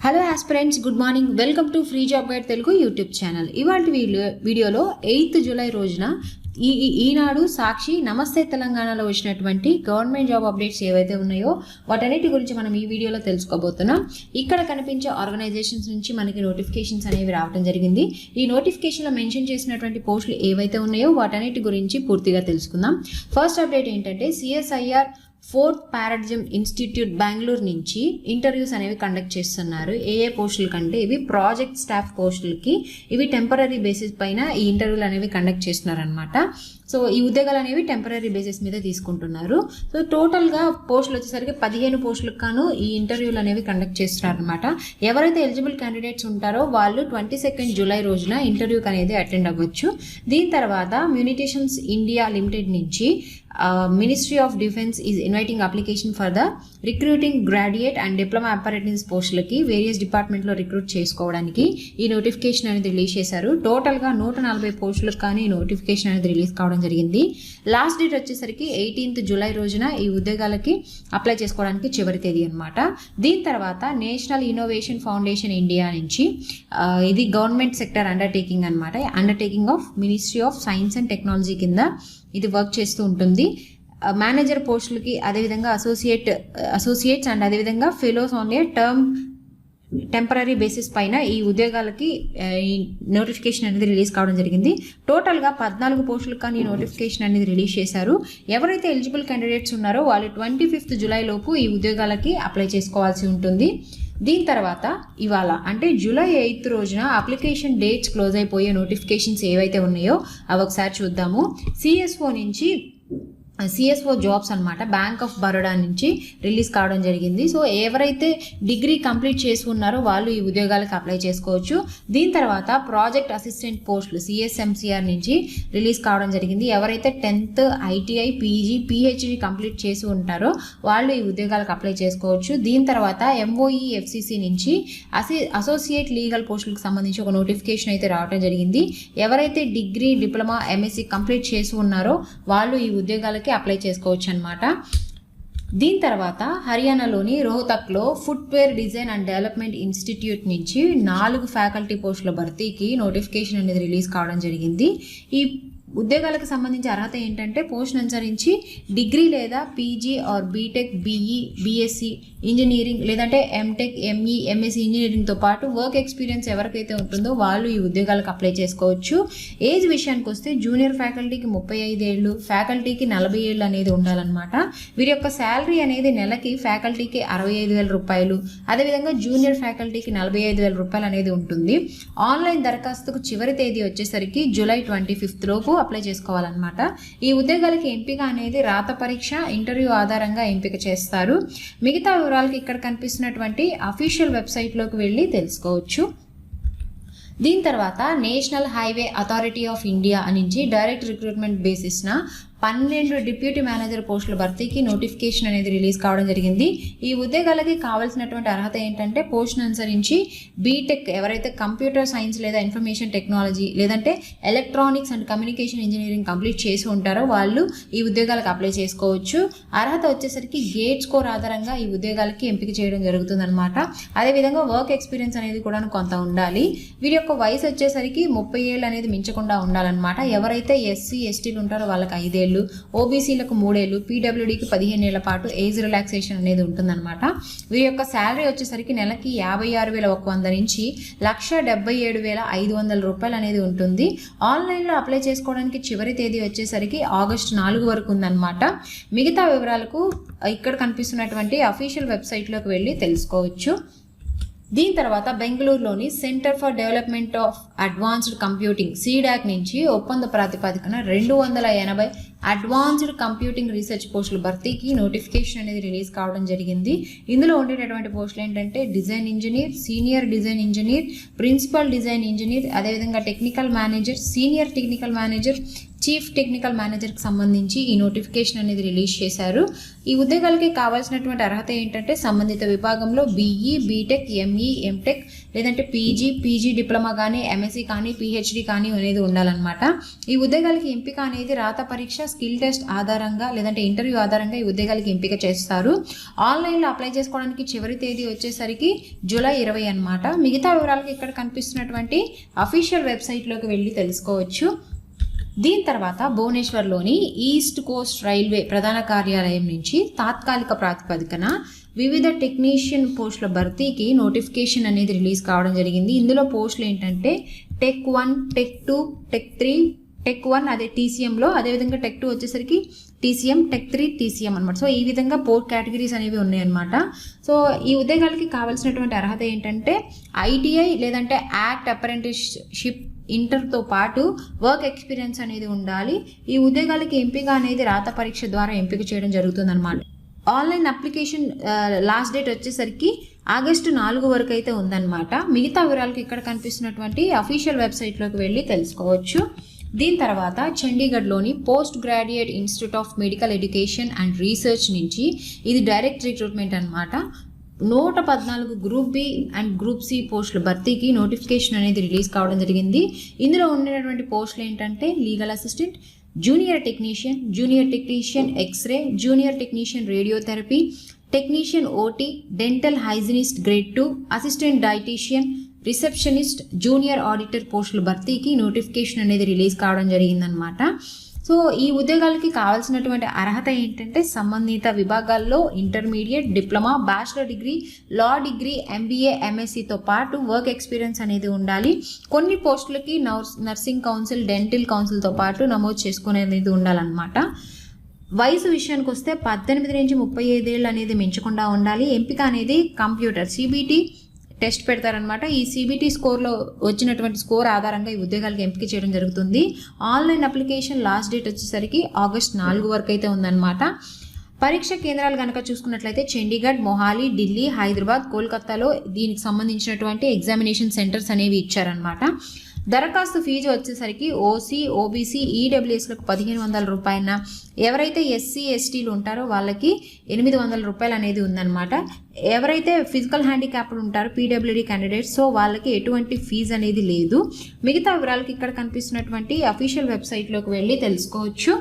Hello aspirants, good morning. Welcome to free job guide Telugu YouTube channel. ఇవాళ వీడియోలో 8 July రోజున ఈనాడు, సాక్షి, నమస్తే తెలంగాణలో వచ్చినటువంటి గవర్నమెంట్ జాబ్ అప్డేట్స్ ఏవైతే ఉన్నాయో వాటన్నిటి గురించి మనం ఈ వీడియోలో తెలుసుకోబోతున్నాం. ఇక్కడ కనిపించే ఆర్గనైజేషన్స్ నుంచి మనకి నోటిఫికేషన్స్ అనేవి రావడం జరిగింది. ఈ నోటిఫికేషన్లో మెన్షన్ చేసినటువంటి పోస్టులు ఏవైతే ఉన్నాయో వాటన్నిటి గురించి పూర్తిగా తెలుసుకుందాం. ఫస్ట్ అప్డేట్ ఏంటంటే CSIR 4th పారాడిజం ఇన్స్టిట్యూట్ బెంగళూరు నుంచి ఇంటర్వ్యూస్ అనేవి కండక్ట్ చేస్తున్నారు. ఏ పోస్టుల కంటే ఇవి ప్రాజెక్ట్ స్టాఫ్ పోస్టులకి, ఇవి టెంపరీ బేసిస్ పైన ఈ ఇంటర్వ్యూలు అనేవి కండక్ట్ చేస్తున్నారు అనమాట. సో ఈ ఉద్యోగాలు అనేవి టెంపరీ బేసిస్ మీద తీసుకుంటున్నారు. సో టోటల్గా పోస్టులు వచ్చేసరికి 15 పోస్టులకు గాను ఈ ఇంటర్వ్యూలు అనేవి కండక్ట్ చేస్తున్నారు అనమాట. ఎవరైతే ఎలిజిబుల్ క్యాండిడేట్స్ ఉంటారో వాళ్ళు 22 జూలై రోజున ఇంటర్వ్యూకి అనేది అటెండ్ అవ్వచ్చు. దీని తర్వాత మ్యూనిటేషన్స్ ఇండియా లిమిటెడ్ నుంచి ministry of defence is inviting application for the recruiting graduate and diploma apprentice పోస్టులకి వేరియస్ డిపార్ట్మెంట్లో రిక్రూట్ చేసుకోవడానికి ఈ నోటిఫికేషన్ అనేది రిలీజ్ చేశారు. టోటల్గా 140 పోస్టులకు కానీ ఈ నోటిఫికేషన్ అనేది రిలీజ్ కావడం జరిగింది. లాస్ట్ డేట్ వచ్చేసరికి 18th జూలై రోజున ఈ ఉద్యోగాలకి అప్లై చేసుకోవడానికి చివరి తేదీ అనమాట. దీని తర్వాత నేషనల్ ఇన్నోవేషన్ ఫౌండేషన్ ఇండియా నుంచి ఇది గవర్నమెంట్ సెక్టర్ అండర్టేకింగ్ అనమాట. Undertaking of ministry of science and technology కింద ఇది వర్క్ చేస్తూ ఉంటుంది. మేనేజర్ పోస్టులకి, అదేవిధంగా అసోసియేట్స్ అండ్ అదేవిధంగా fellows on a temporary basis పైన ఈ ఉద్యోగాలకి ఈ నోటిఫికేషన్ అనేది రిలీజ్ కావడం జరిగింది. టోటల్గా 14 పోస్టులకు కానీ ఈ నోటిఫికేషన్ అనేది రిలీజ్ చేశారు. ఎవరైతే ఎలిజిబుల్ క్యాండిడేట్స్ ఉన్నారో వాళ్ళు 25th జూలై లోపు ఈ ఉద్యోగాలకి అప్లై చేసుకోవాల్సి ఉంటుంది. దీని తర్వాత ఇవాళ అంటే జూలై 8th రోజున అప్లికేషన్ డేట్స్ క్లోజ్ అయిపోయే నోటిఫికేషన్స్ ఏవైతే ఉన్నాయో అవి ఒకసారి చూద్దాము. సిఎస్ఓ జాబ్స్ అనమాట, బ్యాంక్ ఆఫ్ బరోడా నుంచి రిలీజ్ కావడం జరిగింది. సో ఎవరైతే డిగ్రీ కంప్లీట్ చేసి ఉన్నారో వాళ్ళు ఈ ఉద్యోగాలకు అప్లై చేసుకోవచ్చు. దీని తర్వాత ప్రాజెక్ట్ అసిస్టెంట్ పోస్టులు CSMCR నుంచి రిలీజ్ కావడం జరిగింది. ఎవరైతే 10th ITI PG PhD complete చేసి ఉంటారో వాళ్ళు ఈ ఉద్యోగాలకు అప్లై చేసుకోవచ్చు. దీని తర్వాత MOE FCC నుంచి అసోసియేట్ లీగల్ పోస్టులకు సంబంధించి ఒక నోటిఫికేషన్ అయితే రావడం జరిగింది. ఎవరైతే డిగ్రీ, డిప్లొమా, MSc కంప్లీట్ చేసి ఉన్నారో వాళ్ళు ఈ ఉద్యోగాలకి అప్లై చేసుకోవచ్చు అనమాట. దీని తర్వాత హర్యానాలోని రోహతక్లో footwear design and development institute నుంచి 4 ఫ్యాకల్టీ పోస్టుల భర్తీకి నోటిఫికేషన్ అనేది రిలీజ్ కావడం జరిగింది. ఈ ఉద్యోగాలకు సంబంధించి అర్హత ఏంటంటే పోస్ట్ అనుసరించి డిగ్రీ లేదా PG or BTech, BE, BSc engineering లేదంటే MTech, ME, MSc ఇంజనీరింగ్తో పాటు వర్క్ ఎక్స్పీరియన్స్ ఎవరికైతే ఉంటుందో వాళ్ళు ఈ ఉద్యోగాలకు అప్లై చేసుకోవచ్చు. ఏజ్ విషయానికి వస్తే జూనియర్ ఫ్యాకల్టీకి 35 ఏళ్ళు, ఫ్యాకల్టీకి 40 ఏళ్ళు అనేది ఉండాలన్నమాట. వీరి యొక్క శాలరీ అనేది నెలకి ఫ్యాకల్టీకి 65,000 రూపాయలు, అదేవిధంగా జూనియర్ ఫ్యాకల్టీకి 45,000 రూపాయలు అనేది ఉంటుంది. ఆన్లైన్ దరఖాస్తుకు చివరి తేదీ వచ్చేసరికి జూలై 25th లోపు అప్లై చేసుకోవాలన్నమాట. ఈ ఉద్యోగాలకి ఎంపిక అనేది రాత పరీక్ష, ఇంటర్వ్యూ ఆధారంగా ఎంపిక చేస్తారు. మిగతా వివరాలకి ఇక్కడ కనిపిస్తున్నటువంటి అఫీషియల్ వెబ్సైట్లోకి వెళ్ళి తెలుసుకోవచ్చు. దీని తర్వాత national highway authority of India నుంచి డైరెక్ట్ రిక్రూట్మెంట్ బేసిస్న 12 డిప్యూటీ మేనేజర్ పోస్టుల భర్తీకి నోటిఫికేషన్ అనేది రిలీజ్ కావడం జరిగింది. ఈ ఉద్యోగాలకి కావాల్సినటువంటి అర్హత ఏంటంటే పోస్ట్ను అనుసరించి బీటెక్, ఎవరైతే కంప్యూటర్ సైన్స్ లేదా ఇన్ఫర్మేషన్ టెక్నాలజీ లేదంటే electronics and communication engineering complete చేసి ఉంటారో వాళ్ళు ఈ ఉద్యోగాలకు అప్లై చేసుకోవచ్చు. అర్హత వచ్చేసరికి గేట్ స్కోర్ ఆధారంగా ఈ ఉద్యోగాలకి ఎంపిక చేయడం జరుగుతుందన్నమాట. అదేవిధంగా వర్క్ ఎక్స్పీరియన్స్ అనేది కూడా కొంత ఉండాలి. వీరి యొక్క వయసు వచ్చేసరికి 30 ఏళ్ళు అనేది మించకుండా ఉండాలన్నమాట. ఎవరైతే SC STలు ఉంటారో వాళ్ళకి 5 ఏళ్ళు, ఓబీసీలకు 3 ఏళ్ళు, PWDకి 15 ఏళ్ల పాటు ఏజ్ రిలాక్సేషన్ అనేది ఉంటుందన్నమాట. వీరి యొక్క శాలరీ వచ్చేసరికి నెలకి 56,100 నుంచి 1,77,500 రూపాయలు అనేది ఉంటుంది. ఆన్లైన్లో అప్లై చేసుకోవడానికి చివరి తేదీ వచ్చేసరికి ఆగస్టు 4 వరకు ఉందన్నమాట. మిగతా వివరాలకు ఇక్కడ కనిపిస్తున్నటువంటి అఫీషియల్ వెబ్సైట్లోకి వెళ్ళి తెలుసుకోవచ్చు. దీని తర్వాత బెంగళూరులోని centre for development of advanced computing CDAC నుంచి ఒప్పంద ప్రాతిపదికన 280 అడ్వాన్స్డ్ కంప్యూటింగ్ రీసెర్చ్ పోస్టుల భర్తీకి నోటిఫికేషన్ అనేది రిలీజ్ కావడం జరిగింది. ఇందులో ఉండేటటువంటి పోస్టులు ఏంటంటే design engineer, senior design engineer, principal design engineer, అదేవిధంగా technical manager, senior technical manager, chief technical మేనేజర్కి సంబంధించి ఈ నోటిఫికేషన్ అనేది రిలీజ్ చేశారు. ఈ ఉద్యోగాలకి కావాల్సినటువంటి అర్హత ఏంటంటే సంబంధిత విభాగంలో బీఈ, బీటెక్, ఎంఈ, ఎంటెక్ లేదంటే పీజీ డిప్లొమా కానీ, ఎంఎస్సీ కానీ, పిహెచ్డి కానీ అనేది ఉండాలన్నమాట. ఈ ఉద్యోగాలకి ఎంపిక అనేది రాత పరీక్ష, స్కిల్ టెస్ట్ ఆధారంగా లేదంటే ఇంటర్వ్యూ ఆధారంగా ఈ ఉద్యోగాలకి ఎంపిక చేస్తారు. ఆన్లైన్లో అప్లై చేసుకోవడానికి చివరి తేదీ వచ్చేసరికి జూలై 20 అన్నమాట. మిగతా వివరాలకి ఇక్కడ కనిపిస్తున్నటువంటి అఫీషియల్ వెబ్సైట్లోకి వెళ్ళి తెలుసుకోవచ్చు. దీని తర్వాత భువనేశ్వర్లోని ఈస్ట్ కోస్ట్ రైల్వే ప్రధాన కార్యాలయం నుంచి తాత్కాలిక ప్రాతిపదికన వివిధ టెక్నీషియన్ పోస్టుల భర్తీకి నోటిఫికేషన్ అనేది రిలీజ్ కావడం జరిగింది. ఇందులో పోస్టులు ఏంటంటే టెక్ 1, టెక్ 2, టెక్ 3, టెక్ 1 అదే టీసీఎంలో, అదేవిధంగా టెక్ 2 వచ్చేసరికి టీసీఎం, టెక్ 3 టీసీఎం అనమాట. సో ఈ విధంగా 4 కేటగిరీస్ అనేవి ఉన్నాయన్నమాట. సో ఈ ఉద్యోగాలకి కావాల్సినటువంటి అర్హత ఏంటంటే ఐటీఐ లేదంటే యాక్ట్ అప్రెంటిస్షిప్ ఇంటర్తో పాటు వర్క్ ఎక్స్పీరియన్స్ అనేది ఉండాలి. ఈ ఉద్యోగాలకి ఎంపిక అనేది రాత పరీక్ష ద్వారా ఎంపిక చేయడం జరుగుతుంది అనమాట. ఆన్లైన్ అప్లికేషన్ లాస్ట్ డేట్ వచ్చేసరికి ఆగస్టు 4 వరకు అయితే ఉందన్నమాట. మిగతా వివరాలకు ఇక్కడ కనిపిస్తున్నటువంటి అఫీషియల్ వెబ్సైట్లోకి వెళ్ళి తెలుసుకోవచ్చు. దీని తర్వాత చండీగఢ్లోని post graduate institute of medical education and research నుంచి ఇది డైరెక్ట్ రిక్రూట్మెంట్ అనమాట. 114 group B and group C పోస్టుల భర్తీకి నోటిఫికేషన్ అనేది రిలీజ్ కావడం జరిగింది. ఇందులో ఉండేటువంటి పోస్టులు ఏంటంటే legal assistant, junior technician x-ray, junior technician radiotherapy, technician OT, dental hygienist grade 2, assistant dietitian, receptionist, junior auditor పోస్టుల భర్తీకి నోటిఫికేషన్ అనేది రిలీజ్ కావడం జరిగిందనమాట. సో ఈ ఉద్యోగాలకి కావాల్సినటువంటి అర్హత ఏంటంటే సంబంధిత విభాగాల్లో intermediate, diploma, bachelor degree, law degree, MBA, ఎంఎస్సీతో పాటు వర్క్ ఎక్స్పీరియన్స్ అనేది ఉండాలి. కొన్ని పోస్టులకి నర్సింగ్ కౌన్సిల్, డెంటల్ కౌన్సిల్తో పాటు నమోదు చేసుకునేది ఉండాలన్నమాట. వయసు విషయానికి వస్తే 18 నుంచి 35 ఏళ్ళు అనేది మించకుండా ఉండాలి. ఎంపిక అనేది కంప్యూటర్ సిబిటి టెస్ట్ పెడతారనమాట. ఈ సిబిటి స్కోర్లో వచ్చినటువంటి స్కోర్ ఆధారంగా ఈ ఉద్యోగాలకు ఎంపిక చేయడం జరుగుతుంది. ఆన్లైన్ అప్లికేషన్ లాస్ట్ డేట్ వచ్చేసరికి ఆగస్ట్ 4 వరకు అయితే ఉందన్నమాట. పరీక్ష కేంద్రాలు కనుక చూసుకున్నట్లయితే చండీగఢ్, మొహాలి, ఢిల్లీ, హైదరాబాద్, కోల్కతాలో దీనికి సంబంధించినటువంటి ఎగ్జామినేషన్ సెంటర్స్ అనేవి ఇచ్చారనమాట. దరఖాస్తు ఫీజు వచ్చేసరికి ఓసీ, ఓబీసీ, ఈడబ్ల్యూఎస్లకు 1500 రూపాయల, ఎవరైతే ఎస్సీ ఎస్టీలు ఉంటారో వాళ్ళకి 800 రూపాయలు అనేది ఉందన్నమాట. ఎవరైతే ఫిజికల్ హ్యాండిక్యాప్డ్ ఉంటారో పీడబ్ల్యూడీ క్యాండిడేట్స్, సో వాళ్ళకి ఎటువంటి ఫీజు అనేది లేదు. మిగతా వివరాలకి ఇక్కడ కనిపిస్తున్నటువంటి అఫీషియల్ వెబ్సైట్లోకి వెళ్ళి తెలుసుకోవచ్చు.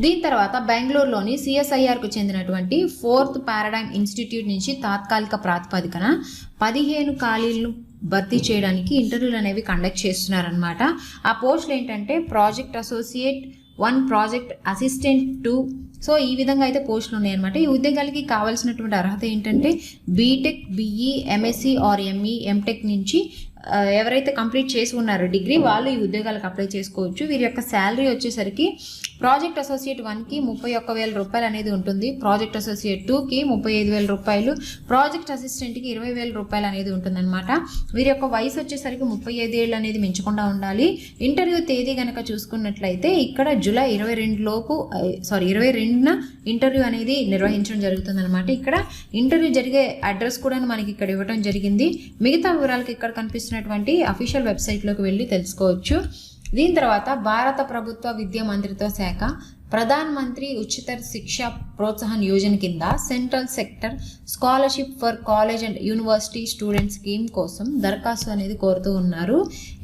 దీని తర్వాత బెంగళూరులోని సిఎస్ఐఆర్కు చెందినటువంటి 4th పారాడైమ్ ఇన్స్టిట్యూట్ నుంచి తాత్కాలిక ప్రాతిపదికన 15 ఖాళీలను భర్తీ చేయడానికి ఇంటర్వ్యూలు అనేవి కండక్ట్ చేస్తున్నారనమాట. ఆ పోస్టులు ఏంటంటే project associate 1, project assistant 2. So ఈ విధంగా అయితే పోస్టులు ఉన్నాయన్నమాట. ఈ ఉద్యోగాలకి కావాల్సినటువంటి అర్హత ఏంటంటే BTech, BE, MSc or ME, MTech నుంచి ఎవరైతే కంప్లీట్ చేసి ఉన్నారో డిగ్రీ వాళ్ళు ఈ ఉద్యోగాలకు అప్లై చేసుకోవచ్చు. వీరి యొక్క శాలరీ వచ్చేసరికి ప్రాజెక్ట్ అసోసియేట్ 1కి 31,000 రూపాయలు అనేది ఉంటుంది, ప్రాజెక్ట్ అసోసియేట్ 2కి 35,000 రూపాయలు, ప్రాజెక్ట్ అసిస్టెంట్కి 20,000 రూపాయలు అనేది ఉంటుందన్నమాట. వీరి యొక్క వయసు వచ్చేసరికి 35 ఏళ్ళు అనేది మించకుండా ఉండాలి. ఇంటర్వ్యూ తేదీ కనుక చూసుకున్నట్లయితే ఇక్కడ జూలై 22న ఇంటర్వ్యూ అనేది నిర్వహించడం జరుగుతుందన్నమాట. ఇక్కడ ఇంటర్వ్యూ జరిగే అడ్రస్ కూడా మనకి ఇక్కడ ఇవ్వడం జరిగింది. మిగతా వివరాలకు ఇక్కడ కనిపిస్తున్నటువంటి అఫీషియల్ వెబ్సైట్లోకి వెళ్ళి తెలుసుకోవచ్చు. దీని తర్వాత భారత ప్రభుత్వ విద్యా మంత్రిత్వ శాఖ ప్రధాన మంత్రి ఉచిత శిక్ష ప్రోత్సాహన్ యోజన కింద central sector scholarship for college and university student scheme కోసం దరఖాస్తు అనేది కోరుతూ ఉన్నారు.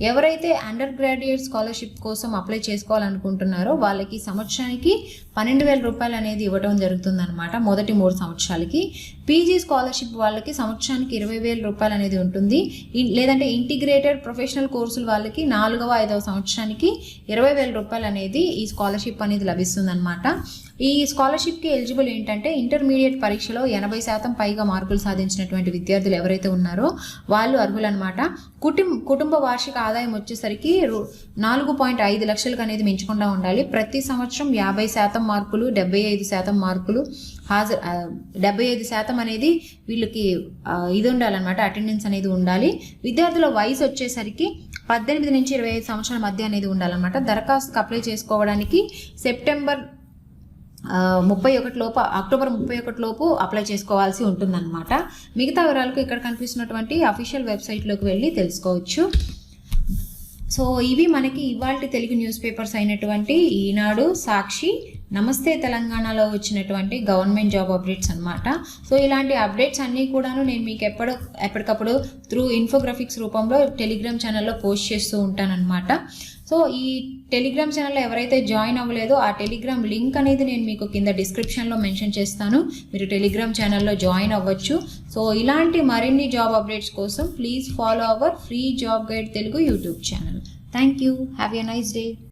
ఎవరైతే అండర్ గ్రాడ్యుయేట్ స్కాలర్షిప్ కోసం అప్లై చేసుకోవాలనుకుంటున్నారో వాళ్ళకి సంవత్సరానికి 12,000 రూపాయలు అనేది ఇవ్వడం జరుగుతుందన్నమాట. మొదటి 3 సంవత్సరాలకి. పీజీ స్కాలర్షిప్ వాళ్ళకి సంవత్సరానికి 20,000 రూపాయలు అనేది ఉంటుంది. లేదంటే ఇంటిగ్రేటెడ్ ప్రొఫెషనల్ కోర్సులు వాళ్ళకి 4వ, 5వ సంవత్సరానికి 20,000 రూపాయలు అనేది ఈ స్కాలర్షిప్ అనేది లభిస్తుందన్నమాట. ఈ స్కాలర్షిప్కి ఎలిజిబుల్ ఏంటంటే ఇంటర్మీడియట్ పరీక్షలో 80% పైగా మార్కులు సాధించినటువంటి విద్యార్థులు ఎవరైతే ఉన్నారో వాళ్ళు అర్హులన్నమాట. కుటుంబ వార్షిక ఆదాయం వచ్చేసరికి 4.5 లక్షలకు అనేది మించకుండా ఉండాలి. ప్రతి సంవత్సరం 50% మార్కులు, 75% మార్కులు 75% అనేది వీళ్ళకి ఇది ఉండాలన్నమాట, అటెండెన్స్ అనేది ఉండాలి. విద్యార్థుల వయసు వచ్చేసరికి 18 నుంచి 25 సంవత్సరాల మధ్య అనేది ఉండాలన్నమాట. దరఖాస్తుకు అప్లై చేసుకోవడానికి అక్టోబర్ 31 లోపు అప్లై చేసుకోవాల్సి ఉంటుందన్నమాట. మిగతా వివరాలకు ఇక్కడ కనిపిస్తున్నటువంటి అఫీషియల్ వెబ్సైట్లోకి వెళ్ళి తెలుసుకోవచ్చు. సో ఇవి మనకి ఇవాల్టి తెలుగు న్యూస్ పేపర్స్ అయినటువంటి ఈనాడు, సాక్షి, నమస్తే తెలంగాణలో వచ్చినటువంటి గవర్నమెంట్ జాబ్ అప్డేట్స్ అనమాట. సో ఇలాంటి అప్డేట్స్ అన్నీ కూడాను నేను మీకు ఎప్పటికప్పుడు త్రూ ఇన్ఫోగ్రాఫిక్స్ రూపంలో టెలిగ్రామ్ ఛానల్లో పోస్ట్ చేస్తూ ఉంటానన్నమాట. సో ఈ టెలిగ్రామ్ ఛానల్లో ఎవరైతే జాయిన్ అవ్వలేదో ఆ టెలిగ్రామ్ లింక్ అనేది నేను మీకు కింద డిస్క్రిప్షన్లో మెన్షన్ చేస్తాను. మీరు టెలిగ్రామ్ ఛానల్లో జాయిన్ అవ్వచ్చు. సో ఇలాంటి మరిన్ని జాబ్ అప్డేట్స్ కోసం please follow our free job guide Telugu YouTube channel. Thank you. Have a nice day.